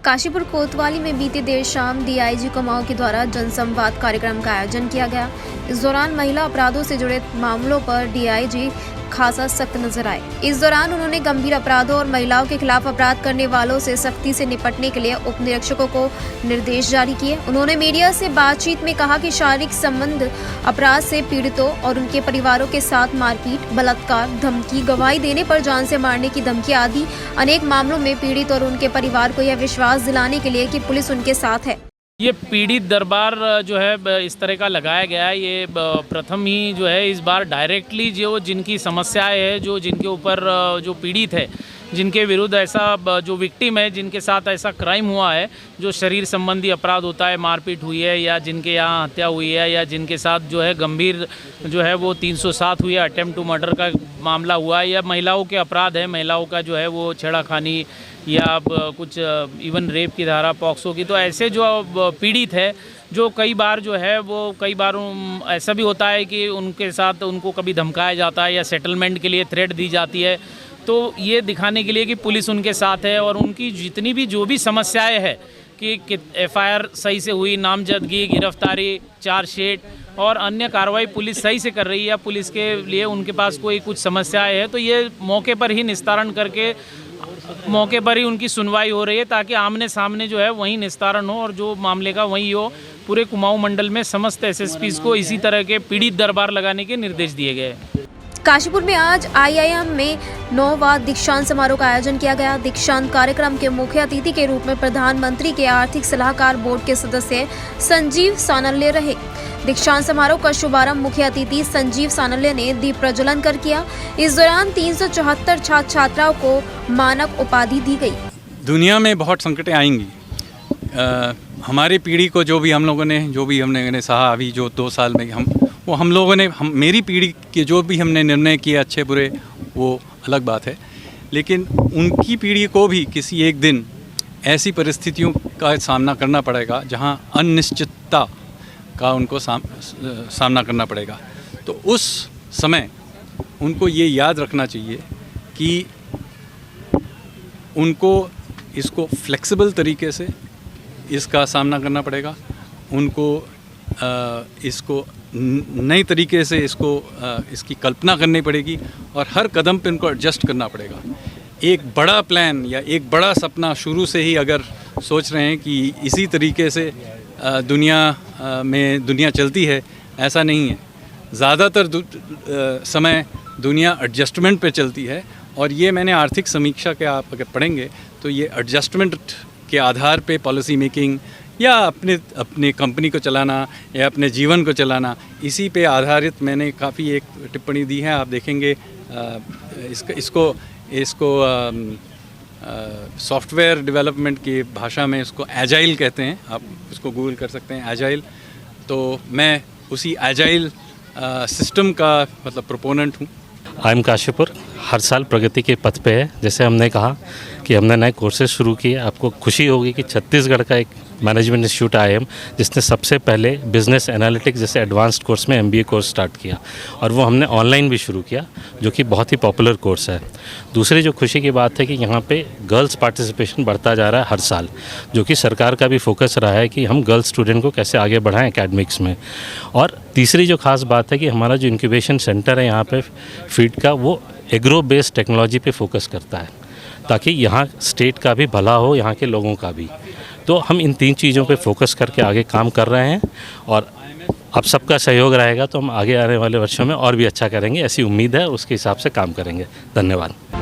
काशीपुर कोतवाली में बीती देर शाम डीआईजी कुमाऊं के द्वारा जनसंवाद कार्यक्रम का आयोजन किया गया। इस दौरान महिला अपराधों से जुड़े मामलों पर डीआईजी खासा सख्त नजर आए। इस दौरान उन्होंने गंभीर अपराधों और महिलाओं के खिलाफ अपराध करने वालों से सख्ती से निपटने के लिए उप निरीक्षकों को निर्देश जारी किए। उन्होंने मीडिया से बातचीत में कहा कि शारीरिक संबंध अपराध से पीड़ितों और उनके परिवारों के साथ मारपीट, बलात्कार, धमकी, गवाही देने पर जान से मारने की धमकी आदि अनेक मामलों में पीड़ित और उनके परिवार को यह विश्वास दिलाने के लिए कि पुलिस उनके साथ है। ये पीड़ित दरबार जो है इस तरह का लगाया गया है। ये प्रथम ही जो है इस बार डायरेक्टली जो जिनकी समस्याएं है, जो जिनके ऊपर जो पीड़ित है, जिनके विरुद्ध ऐसा जो विक्टिम है, जिनके साथ ऐसा क्राइम हुआ है, जो शरीर संबंधी अपराध होता है, मारपीट हुई है या जिनके यहाँ हत्या हुई है या जिनके साथ जो है गंभीर जो है वो 307 हुई है, अटेम्प्ट टू मर्डर का मामला हुआ है, या महिलाओं के अपराध है, महिलाओं का जो है वो छेड़ाखानी या कुछ इवन रेप की धारा, पॉक्सो की। तो ऐसे जो पीड़ित है, जो कई बार जो है वो कई बार ऐसा भी होता है कि उनके साथ उनको कभी धमकाया जाता है या सेटलमेंट के लिए थ्रेट दी जाती है। तो ये दिखाने के लिए कि पुलिस उनके साथ है और उनकी जितनी भी जो भी समस्याएं है कि एफआईआर सही से हुई, नामजदगी, गिरफ्तारी, चार्जशीट और अन्य कार्रवाई पुलिस सही से कर रही है, पुलिस के लिए उनके पास कोई कुछ समस्याएं है तो ये मौके पर ही निस्तारण करके मौके पर ही उनकी सुनवाई हो रही है, ताकि आमने सामने जो है वहीं निस्तारण हो और जो मामले का वहीं हो। पूरे कुमाऊं मंडल में समस्त एसएसपीज को इसी तरह के पीड़ित दरबार लगाने के निर्देश दिए गए हैं। काशीपुर में आज आईआईएम में 9वां दीक्षांत समारोह का आयोजन किया गया। दीक्षांत कार्यक्रम के मुख्य अतिथि के रूप में प्रधानमंत्री के आर्थिक सलाहकार बोर्ड के सदस्य संजीव सानल्य रहे। दीक्षांत समारोह का शुभारंभ मुख्य अतिथि संजीव सानल्य ने दीप प्रज्वलन कर किया। इस दौरान 374 छात्र छात्राओं को मानक उपाधि दी गई। दुनिया में बहुत संकटें आएंगी। हमारी पीढ़ी को जो भी हमने सहा अभी जो 2 साल में हम लोगों ने मेरी पीढ़ी के जो भी हमने निर्णय किए, अच्छे बुरे, वो अलग बात है, लेकिन उनकी पीढ़ी को भी किसी एक दिन ऐसी परिस्थितियों का सामना करना पड़ेगा जहां अनिश्चितता का उनको सामना करना पड़ेगा। तो उस समय उनको ये याद रखना चाहिए कि उनको इसको फ्लेक्सिबल तरीके से इसका सामना करना पड़ेगा, उनको इसको नई तरीके से इसकी कल्पना करनी पड़ेगी और हर कदम पे उनको एडजस्ट करना पड़ेगा। एक बड़ा प्लान या एक बड़ा सपना शुरू से ही अगर सोच रहे हैं कि इसी तरीके से दुनिया चलती है, ऐसा नहीं है। ज़्यादातर समय दुनिया एडजस्टमेंट पे चलती है और ये मैंने आर्थिक समीक्षा के आप अगर पढ़ेंगे तो ये एडजस्टमेंट के आधार पे पॉलिसी मेकिंग या अपने कंपनी को चलाना या अपने जीवन को चलाना, इसी पे आधारित मैंने काफ़ी एक टिप्पणी दी है। आप देखेंगे इसको सॉफ्टवेयर डेवलपमेंट की भाषा में इसको एजाइल कहते हैं, आप इसको गूगल कर सकते हैं, एजाइल। तो मैं उसी एजाइल सिस्टम का मतलब प्रोपोनेंट हूँ। आईएम काशीपुर हर साल प्रगति के पथ पे है। जैसे हमने कहा कि हमने नए कोर्सेज शुरू किए। आपको खुशी होगी कि छत्तीसगढ़ का एक मैनेजमेंट इंस्टीट्यूट आईएम जिसने सबसे पहले बिजनेस एनालिटिक्स जैसे एडवांस्ड कोर्स में एमबीए कोर्स स्टार्ट किया और वो हमने ऑनलाइन भी शुरू किया, जो कि बहुत ही पॉपुलर कोर्स है। दूसरी जो खुशी की बात है कि यहाँ पे गर्ल्स पार्टिसिपेशन बढ़ता जा रहा है हर साल, जो कि सरकार का भी फोकस रहा है कि हम गर्ल्स स्टूडेंट को कैसे आगे बढ़ाएं एकेडमिक्स में। और तीसरी जो खास बात है कि हमारा जो इंक्यूबेशन सेंटर है यहाँ पे फीड का, वो एग्रो बेस्ड टेक्नोलॉजी पे फोकस करता है, ताकि यहाँ स्टेट का भी भला हो, यहाँ के लोगों का भी। तो हम इन 3 चीज़ों पे फोकस करके आगे काम कर रहे हैं और अब सबका सहयोग रहेगा तो हम आगे आने वाले वर्षों में और भी अच्छा करेंगे, ऐसी उम्मीद है। उसके हिसाब से काम करेंगे। धन्यवाद।